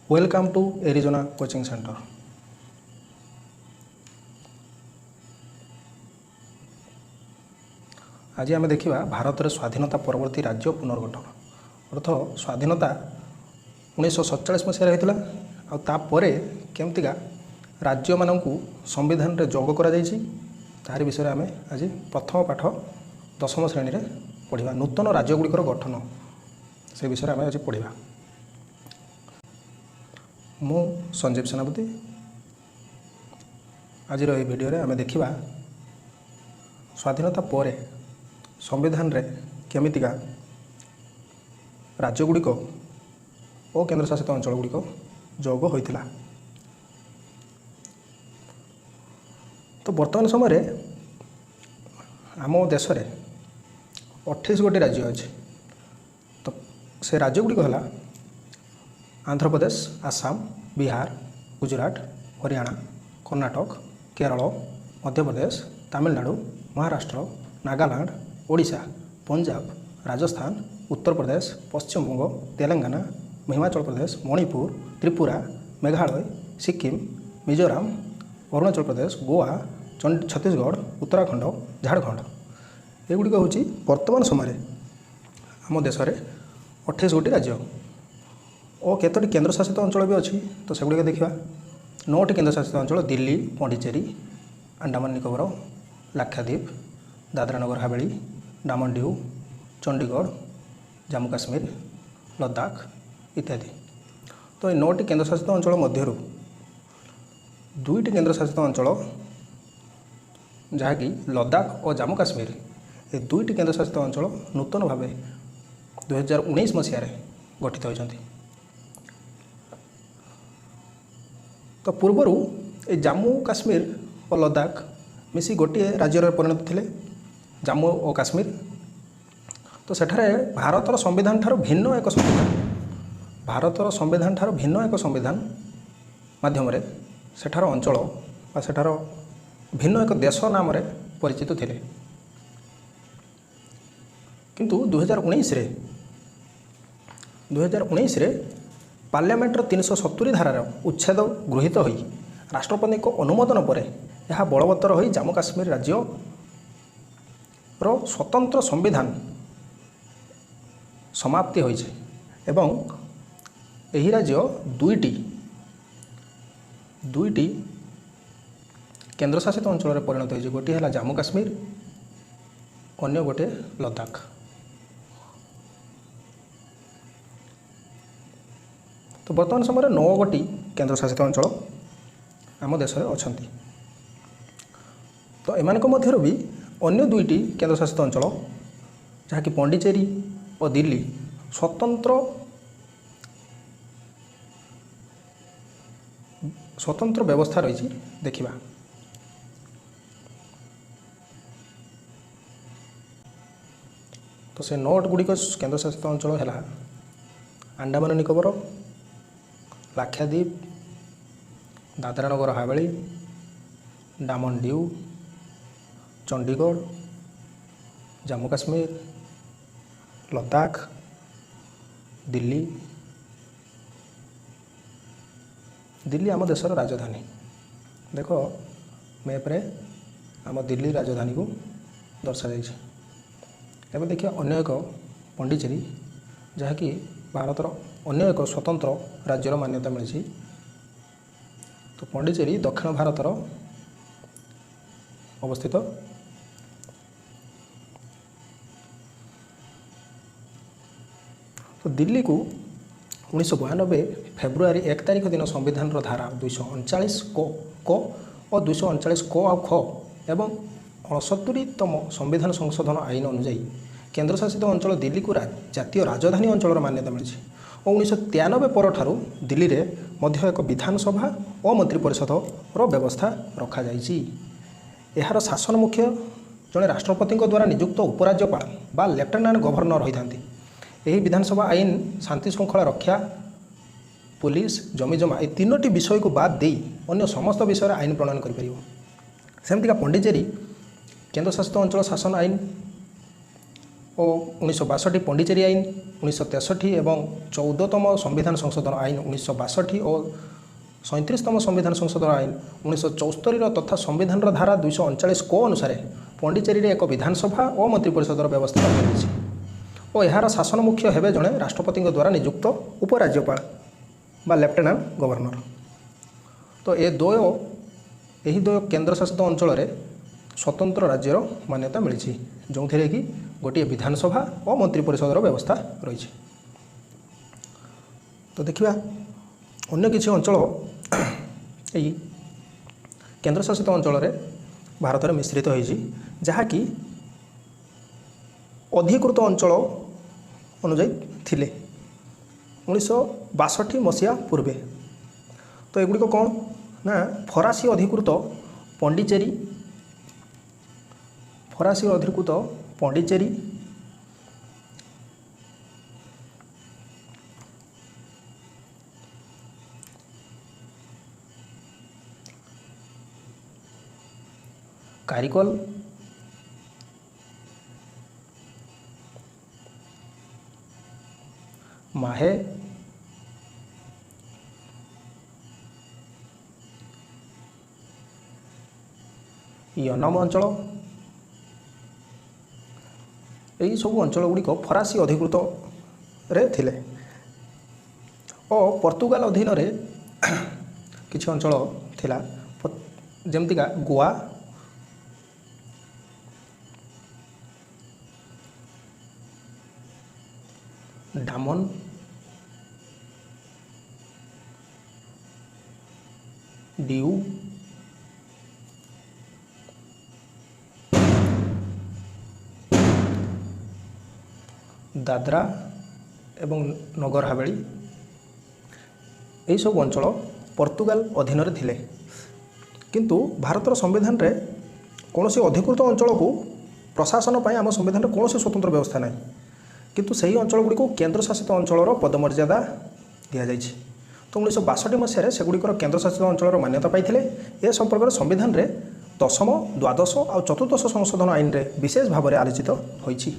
Welcome to Arizona coaching centre. आज आम देखा भारत में स्वाधीनता परवर्ती राज्य पुनर्गठन अर्थ स्वाधीनता 1947 मसीह होता आतापर केमतिका राज्य मानू संविधान रे जोग करा तार विषय आम आज प्रथम पाठ 10वीं श्रेणी में पढ़ा नूतन राज्यगुड़िकर गठन से विषय आम आज पढ़ा। मु संजीव सेनापति आज भिडियो रे आम देखा स्वाधीनता पर संविधान रे केमितिका राज्यगुड़िक और केन्द्रशासित अंचलगुड़िक जोग होइतिला। तो वर्तमान समय आम देश में 28 गोटी राज्य अच्छे। तो से राज्यगुड़िक है आंध्र प्रदेश, आसाम, बिहार, गुजरात, हरियाणा, कर्नाटक, केरल, मध्य प्रदेश, तमिलनाडु, महाराष्ट्र, नागालैंड, ओडिशा, पंजाब, राजस्थान, उत्तर प्रदेश, पश्चिम बंग, तेलंगाना, हिमाचल प्रदेश, मणिपुर, त्रिपुरा, मेघालय, सिक्किम, मिजोराम, अरुणाचल प्रदेश, गोवा, छत्तीसगढ़, उत्तराखंड, झारखंड एगुड़िक हूँ वर्तमान समय आम देश में 28 गोटी राज्य और केतोटी केन्द्रशासित अंचल भी अच्छी। तो सेगुड़िक देखा 9टी केन्द्रशासित अंचल दिल्ली, पौंडीचेरी, अंडमान निकोबर, लाक्षाद्वीप, दादरा नगर हावेली, डामन डीव, चंडीगढ़, जम्मू काश्मीर, लद्दाख इत्यादि। तो ये 9टी केन्द्रशासित अंचल मध्य 2टी केन्द्रशासित अंचल जहाँकि लद्दाख और जम्मू काश्मीर ये 2टी केन्द्रशासित अंचल नूतन भाव 2019 मसीह गठित होती। तो पूर्वर ये जम्मू काश्मीर और लद्दाख मिसी गोटे राज्य परिणत थे जम्मू और काश्मीर। तो सेठारे भारतर संविधान ठार भिन्न एक संविधान भारतर संविधान ठार भिन्न एक संविधान माध्यम सेठार अंचल बा सेठार भिन्न एक देश नाम परिचित थे। किंतु 2019 रे पार्लियामेंटर 370 धारार उच्छेद गृहीत होई राष्ट्रपति को अनुमोदन पर यह बलवत्तर होई जम्मू काश्मीर राज्य रो स्वतंत्र संविधान समाप्ति होइछे एवं एही राज्य दुईटी केन्द्रशासित अंचल परिणत होइछे। गोटे है जम्मू काश्मीर, अन्य गोटे लद्दाख। तो वर्तमान समय 9 गोटी केन्द्रशासित अंचल आम देश में अच्छा। तो एमान मध्य भी अन्य 2टी केन्द्रशासित अंचल जहाँकि पौंडीचेरी और दिल्ली स्वतंत्र व्यवस्था रही देखा। तो से 9 गुड़िक केन्द्रशासित अंचल है अंडमान निकोबर, लाक्षाद्वीप, दादरा नगर हावेली, डामन डीव, चंडीगढ़, जम्मू काश्मीर, लद्दाख, दिल्ली। दिल्ली आम देशर राजधानी। देखो मैप रे आम दिल्ली राजधानी को दर्शा जाइए। एवं देखिए अन्य एक पौंडीचेरी जहाँकि भारतर अन्य एक स्वतंत्र राज्यर मान्यता मिली। तो पौंडीचेरी दक्षिण भारतर अवस्थित। तो दिल्ली को 1992 फेब्रुआरी 1 तारिख दिन संविधान धारा 239 को और 239 को आ ख एवं 69तम संविधान संशोधन आईन अनुजाई केन्द्रशासित अंचल दिल्ली को जातीय राजधानी अंचल मान्यता मिली। और 1993 पर ठारू दिल्ली रे मध्य एक विधानसभा और मंत्रिपरिषद व्यवस्था रखा जाइछि। यार शासन मुख्य जड़े राष्ट्रपति द्वारा नियुक्त उपराज्यपाल बा लेफ्टिनेंट गवर्नर होता। यही विधानसभा आईन शांति श्रृंखला रक्षा, पुलिस, जमीजमा ये 3टी विषय को बाद दे अन्य समस्त विषय आईन प्रणयन कर। सेमतिका पौंडीचेरी केन्द्रशासित अंचल शासन आईन ଓ 1962 ପଣ୍ଡିଚେରୀ ଆଇନ 1963 ଏବଂ 14ତମ ସମ୍ବିଧାନ ସଂଶୋଧନ ଆଇନ 1962 ଓ 37ତମ ସମ୍ବିଧାନ ସଂଶୋଧନ ଆଇନ 1974 ତଥା ସମ୍ବିଧାନର ଧାରା 239 କୋ ଅନୁସାରେ ପଣ୍ଡିଚେରୀରେ ଏକ ବିଧାନସଭା ଓ ମନ୍ତ୍ରିପରିଷଦର ବ୍ୟବସ୍ଥା ରହିଛି ଓ ଏହାର ଶାସନ ମୁଖ୍ୟ ହେବେ ଜଣେ ରାଷ୍ଟ୍ରପତିଙ୍କ ଦ୍ୱାରା ନିଯୁକ୍ତ ଉପରାଜ୍ୟପାଳ ବା ଲେଫ୍ଟନାଣ୍ଟ ଗଭର୍ଣ୍ଣର। ତ ଏହି ଦ୍ୱୟ କେନ୍ଦ୍ରଶାସିତ ଅଞ୍ଚଳରେ ସ୍ୱତନ୍ତ୍ର ରାଜ୍ୟର ମାନ୍ୟତା ମିଳିଛି, ଯେଉଁଥିରେ କି ଗୋଟିଏ ବିଧାନସଭା ଓ ମନ୍ତ୍ରିପରିଷଦର ବ୍ୟବସ୍ଥା ରହିଛି। ତ ଦେଖିବା ଅନ୍ୟ କିଛି ଅଞ୍ଚଳ ଏହି କେନ୍ଦ୍ରଶାସିତ ଅଞ୍ଚଳରେ ଭାରତରେ ମିଶ୍ରିତ ହୋଇଛି, ଯାହାକି ଅଧିକୃତ ଅଞ୍ଚଳ ଅନୁଯାୟୀ ଥିଲେ 1962 ମସିହା ପୂର୍ବେ। ତ ଏଗୁଡ଼ିକ କ'ଣ ନା ଫରାସୀ ଅଧିକୃତ ପଣ୍ଡିଚେରୀ, କାରିକଲ, ମାହେ, ୟନମ ଅଞ୍ଚଳ, ଏହି ସବୁ ଅଞ୍ଚଳ ଗୁଡ଼ିକ ଫରାସୀ ଅଧିକୃତରେ ଥିଲେ ଓ ପର୍ତ୍ତୁଗାଲ ଅଧୀନରେ କିଛି ଅଞ୍ଚଳ ଥିଲା, ଯେମିତିକା ଗୋଆ, ଡାମନ, ଡିଉ, ଦାଦ୍ରା ଏବଂ ନଗର ହାବେଳି ଏହିସବୁ ଅଞ୍ଚଳ ପର୍ତ୍ତୁଗାଲ ଅଧୀନରେ ଥିଲେ। କିନ୍ତୁ ଭାରତର ସମ୍ବିଧାନରେ କୌଣସି ଅଧିକୃତ ଅଞ୍ଚଳକୁ ପ୍ରଶାସନ ପାଇଁ ଆମ ସମ୍ବିଧାନରେ କୌଣସି ସ୍ୱତନ୍ତ୍ର ବ୍ୟବସ୍ଥା ନାହିଁ, କିନ୍ତୁ ସେହି ଅଞ୍ଚଳଗୁଡ଼ିକୁ କେନ୍ଦ୍ରଶାସିତ ଅଞ୍ଚଳର ପଦମର୍ଯ୍ୟାଦା ଦିଆଯାଇଛି। ତ 1962 ମସିହାରେ ସେଗୁଡ଼ିକର କେନ୍ଦ୍ରଶାସିତ ଅଞ୍ଚଳର ମାନ୍ୟତା ପାଇଥିଲେ। ଏ ସମ୍ପର୍କରେ ସମ୍ବିଧାନରେ 10ମ, 12ଶ ଆଉ 14ଶ ସଂଶୋଧନ ଆଇନରେ ବିଶେଷ ଭାବରେ ଆଲୋଚିତ ହୋଇଛି।